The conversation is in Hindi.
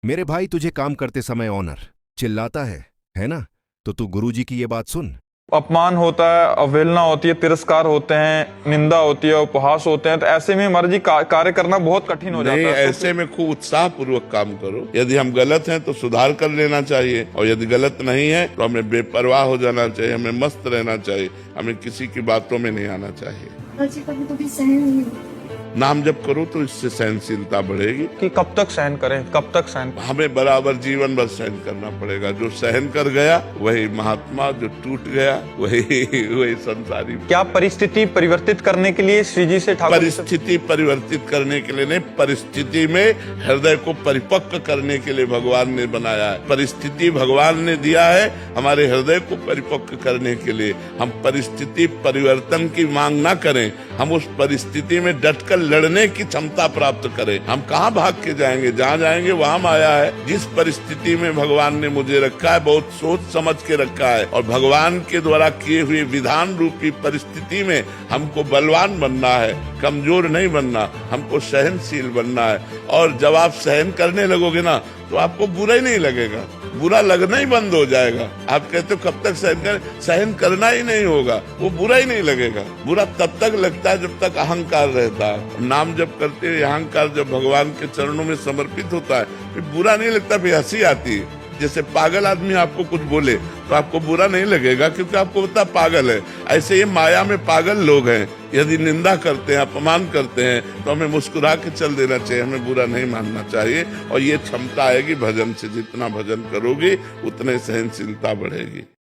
मेरे भाई, तुझे काम करते समय ऑनर चिल्लाता है ना? तो तू गुरुजी की ये बात सुन। अपमान होता है, अवहेलना होती है, तिरस्कार होते हैं, निंदा होती है, उपहास होते हैं, तो ऐसे में हमारे जी कार्य करना बहुत कठिन हो जाता नहीं, है। ऐसे में खूब उत्साह पूर्वक काम करो। यदि हम गलत हैं तो सुधार कर लेना चाहिए, और यदि गलत नहीं है तो हमें बेपरवाह हो जाना चाहिए, हमें मस्त रहना चाहिए, हमें किसी की बातों में नहीं आना चाहिए। कभी सहन नहीं होता। नाम जप करो तो इससे सहनशीलता बढ़ेगी। कि कब तक सहन करें, कब तक सहन। हमें बराबर जीवन भर सहन करना पड़ेगा। जो सहन कर गया वही महात्मा, जो टूट गया वही संसारी। क्या परिस्थिति परिवर्तित करने के लिए श्री जी से ठाकुर परिस्थिति परिवर्तित करने के लिए नहीं, परिस्थिति में हृदय को परिपक्व करने के लिए भगवान ने बनाया है। परिस्थिति भगवान ने दिया है हमारे हृदय को परिपक्व करने के लिए। हम परिस्थिति परिवर्तन की मांग ना करें, हम उस परिस्थिति में डटकर लड़ने की क्षमता प्राप्त करें। हम कहाँ भाग के जाएंगे, जहाँ जाएंगे वहाँ माया है। जिस परिस्थिति में भगवान ने मुझे रखा है, बहुत सोच समझ के रखा है, और भगवान के द्वारा किए हुए विधान रूपी परिस्थिति में हमको बलवान बनना है, कमजोर नहीं बनना, हमको सहनशील बनना है। और जब आप सहन करने लगोगे ना तो आपको बुरा ही नहीं लगेगा, बुरा लगना ही बंद हो जाएगा। आप कहते हो कब तक सहन करें, सहन करना ही नहीं होगा, वो बुरा ही नहीं लगेगा। बुरा तब तक लगता है जब तक अहंकार रहता है। नाम जब करते हुए अहंकार जब भगवान के चरणों में समर्पित होता है फिर बुरा नहीं लगता, फिर हंसी आती है। जैसे पागल आदमी आपको कुछ बोले तो आपको बुरा नहीं लगेगा, क्योंकि आपको पता पागल है। ऐसे ये माया में पागल लोग हैं, यदि निंदा करते हैं, अपमान करते हैं तो हमें मुस्कुरा के चल देना चाहिए, हमें बुरा नहीं मानना चाहिए। और ये क्षमता आएगी भजन से, जितना भजन करोगे उतने सहनशीलता बढ़ेगी।